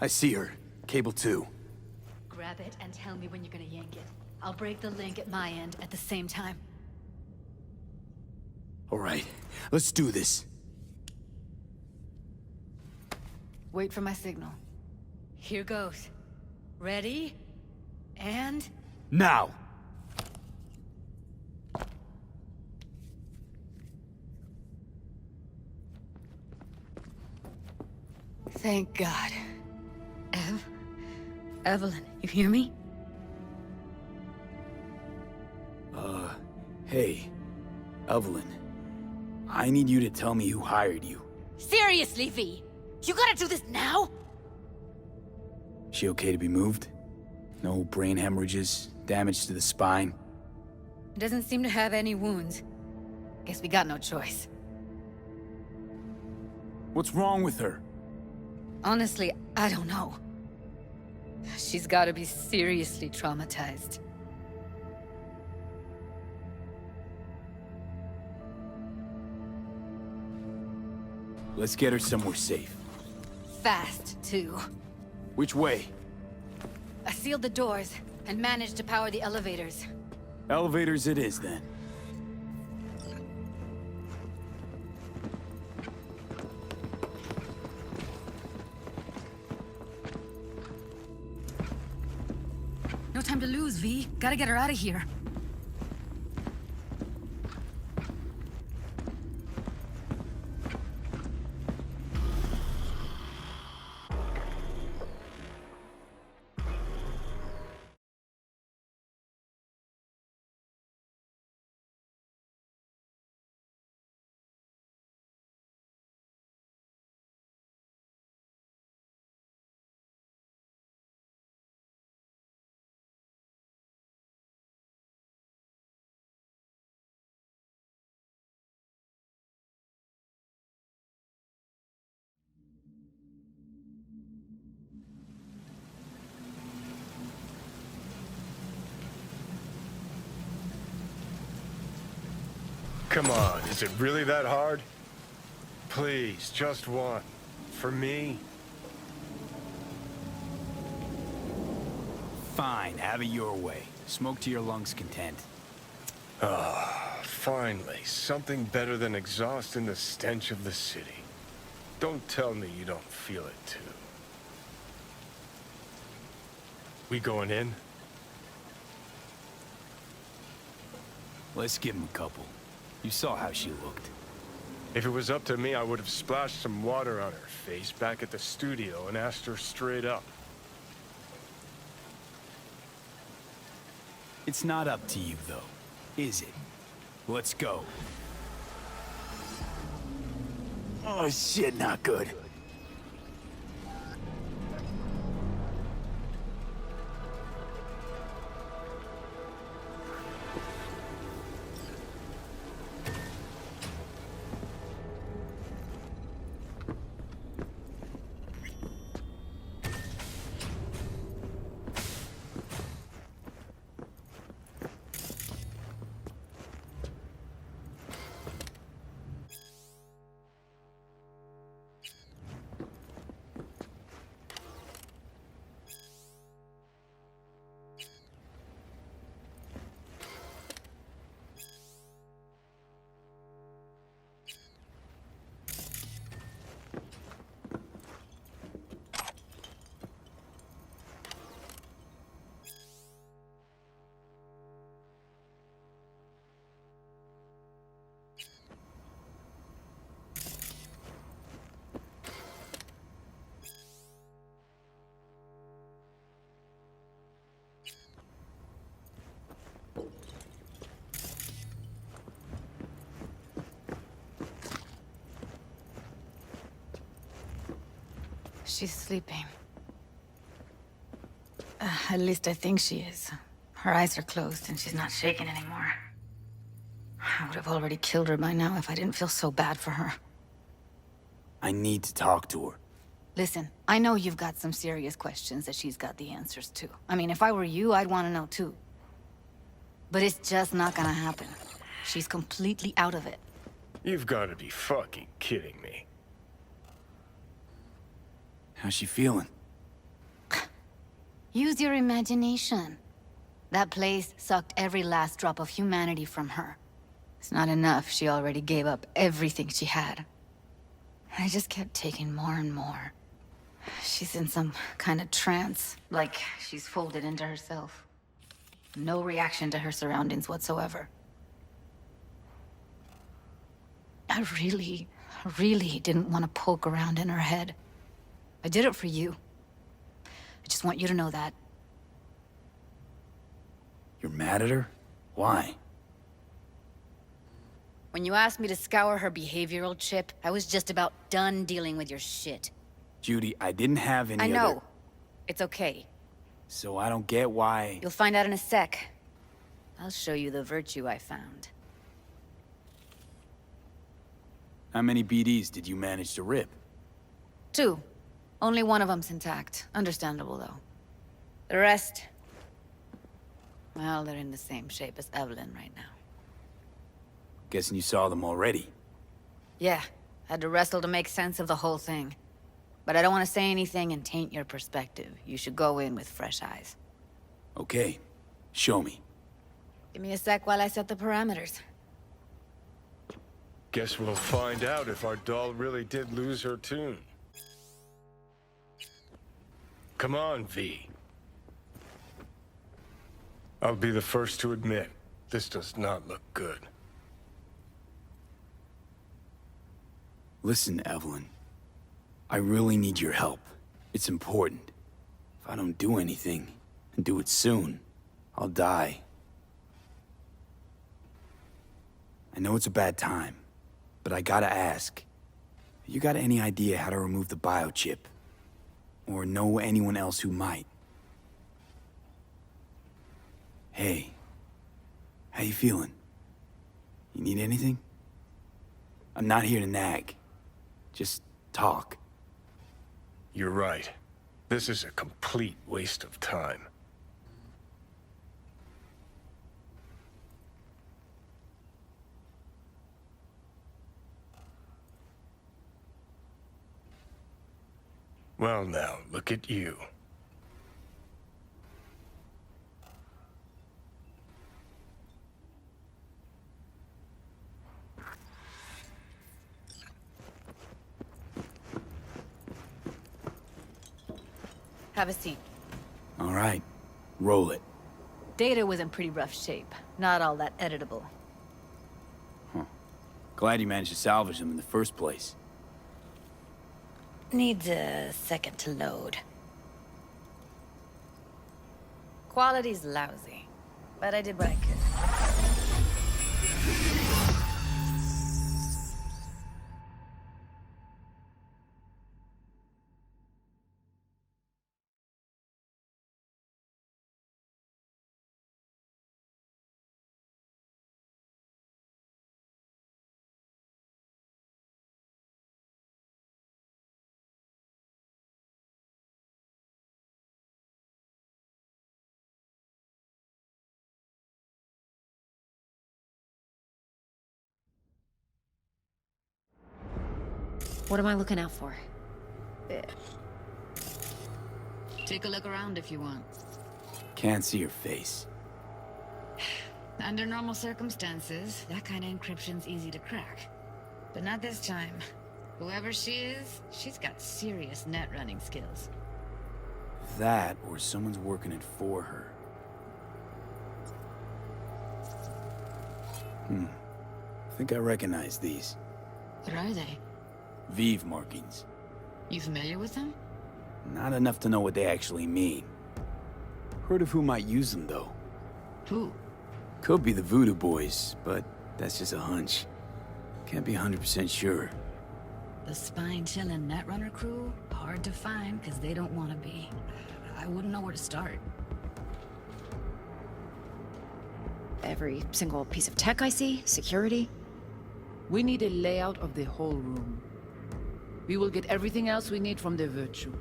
I see her. Cable 2. Grab it and tell me when you're gonna yank it. I'll break the link at my end at the same time. Alright, let's do this. Wait for my signal. Here goes. Ready? And... Now! Thank God. Evelyn, you hear me? Hey. Evelyn. I need you to tell me who hired you. Seriously, V! You gotta do this now? She okay to be moved? No brain hemorrhages, damage to the spine? Doesn't seem to have any wounds. Guess we got no choice. What's wrong with her? Honestly, I don't know. She's gotta be seriously traumatized. Let's get her somewhere safe. Fast, too. Which way? I sealed the doors and managed to power the elevators. Elevators it is, then. No time to lose, V. Gotta get her out of here. Come on, is it really that hard? Please, just one. For me? Fine, have it your way. Smoke to your lungs' content. Finally, something better than exhaust in the stench of the city. Don't tell me you don't feel it too. We going in? Let's give him a couple. You saw how she looked. If it was up to me, I would have splashed some water on her face back at the studio and asked her straight up. It's not up to you, though, is it? Let's go. Oh, shit, not good. She's sleeping. At least I think she is. Her eyes are closed and she's not shaking anymore. I would have already killed her by now if I didn't feel so bad for her. I need to talk to her. Listen, I know you've got some serious questions that she's got the answers to. I mean, if I were you, I'd want to know too. But it's just not gonna happen. She's completely out of it. You've got to be fucking kidding me. How's she feeling? Use your imagination. That place sucked every last drop of humanity from her. It's not enough, she already gave up everything she had. I just kept taking more and more. She's in some kind of trance, like she's folded into herself. No reaction to her surroundings whatsoever. I really didn't want to poke around in her head. I did it for you. I just want you to know that. You're mad at her? Why? When you asked me to scour her behavioral chip, I was just about done dealing with your shit. Judy, I didn't have any I know. other... It's okay. So I don't get why... You'll find out in a sec. I'll show you the virtue I found. How many BDs did you manage to rip? 2. Only one of them's intact. Understandable, though. The rest... well, they're in the same shape as Evelyn right now. Guessing you saw them already. Yeah, had to wrestle to make sense of the whole thing. But I don't want to say anything and taint your perspective. You should go in with fresh eyes. Okay, show me. Give me a sec while I set the parameters. Guess we'll find out if our doll really did lose her tune. Come on, V. I'll be the first to admit, this does not look good. Listen, Evelyn. I really need your help. It's important. If I don't do anything, and do it soon, I'll die. I know it's a bad time, but I gotta ask. You got any idea how to remove the biochip? Or know anyone else who might? Hey, how you feeling? You need anything? I'm not here to nag. Just talk. You're right. This is a complete waste of time. Well now, look at you. Have a seat. All right, roll it. Data was in pretty rough shape. Not all that editable. Glad you managed to salvage them in the first place. Needs a second to load. Quality's lousy, but I did what I could. What am I looking out for? Take a look around if you want. Can't see your face. Under normal circumstances, that kind of encryption's easy to crack. But not this time. Whoever she is, she's got serious net running skills. That, or someone's working it for her. I think I recognize these. What are they? Vive markings. You familiar with them? Not enough to know what they actually mean. Heard of who might use them, though. Who? Could be the Voodoo Boys, but that's just a hunch. Can't be 100% sure. The spine-chilling Netrunner crew? Hard to find, because they don't want to be. I wouldn't know where to start. Every single piece of tech I see, security. We need a layout of the whole room. We will get everything else we need from the Virtue.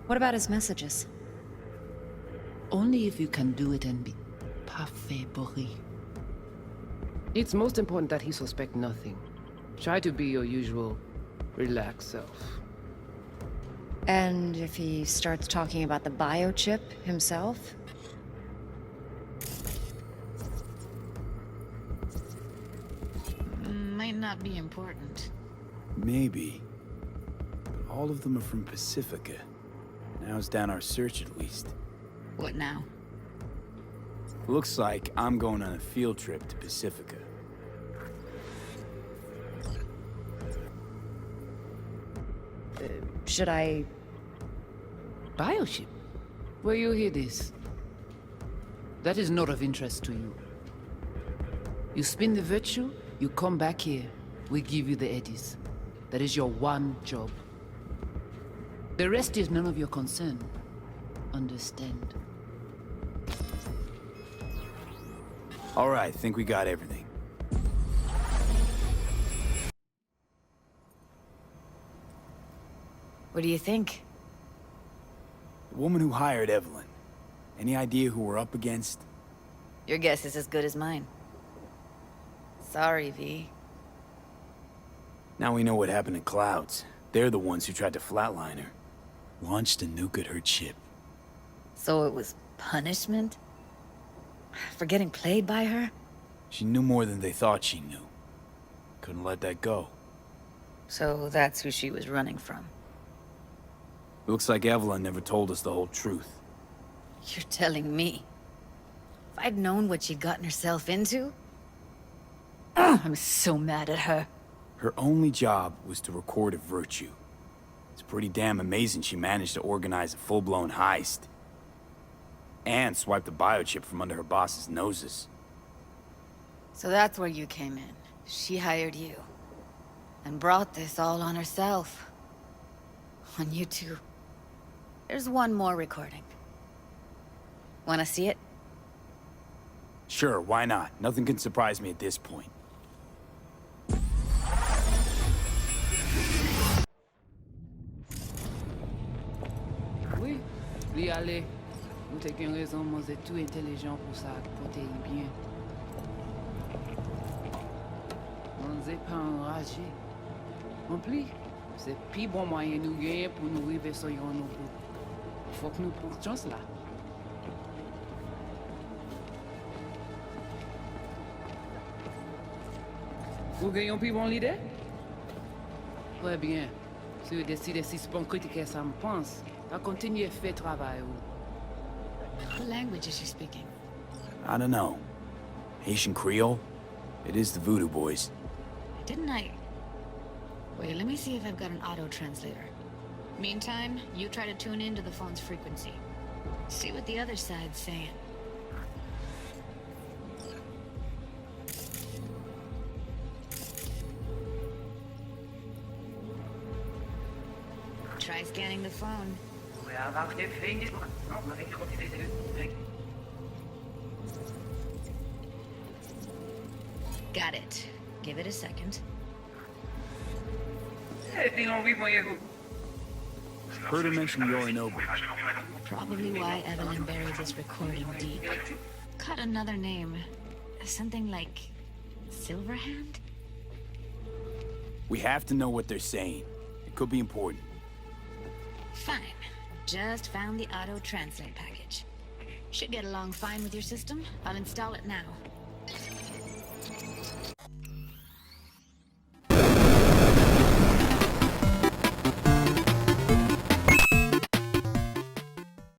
What about his messages? Only if you can do it and be parfait bourré. It's most important that he suspect nothing. Try to be your usual, relaxed self. And if he starts talking about the biochip himself? Might not be important. Maybe. But all of them are from Pacifica. Narrows down our search at least. What now? Looks like I'm going on a field trip to Pacifica. Should I... Biochip? Where you hear this? That is not of interest to you. You spin the virtue, you come back here. We give you the eddies. That is your one job. The rest is none of your concern. Understand? All right, think we got everything. What do you think? The woman who hired Evelyn. Any idea who we're up against? Your guess is as good as mine. Sorry, V. Now we know what happened to Clouds. They're the ones who tried to flatline her. Launched a nuke at her ship. So it was punishment? For getting played by her? She knew more than they thought she knew. Couldn't let that go. So that's who she was running from. Looks like Evelyn never told us the whole truth. You're telling me? If I'd known what she'd gotten herself into? Ugh, I'm so mad at her. Her only job was to record a virtue. It's pretty damn amazing she managed to organize a full-blown heist. And swipe the biochip from under her boss's noses. So that's where you came in. She hired you. And brought this all on herself. On you two. There's one more recording. Wanna see it? Sure, why not? Nothing can surprise me at this point. Oui, oui, allez. Nous t'avons une raison, moi, c'est tout intelligent pour ça, pour t'aider bien. On n'est pas enragé. En plus, c'est le plus bon moyen nous gagner pour nous arriver sur nos bouts. Faut que nous prenions chance là. Vous gagnez un plus bon leader? Très bien. Si vous décidez si c'est bon critiquer ça me pense, à continuer à faire travail. What language is she speaking? I don't know. Haitian Creole? It is the Voodoo Boys. Didn't I? Wait, let me see if I've got an auto-translator. Meantime, you try to tune into the phone's frequency. See what the other side's saying. Try scanning the phone. Got it. Give it a second. Heard her mention Yorinobu. Probably why Evelyn buried this recording deep. Caught another name. Something like... Silverhand? We have to know what they're saying. It could be important. Fine. Just found the auto-translate package. Should get along fine with your system. I'll install it now.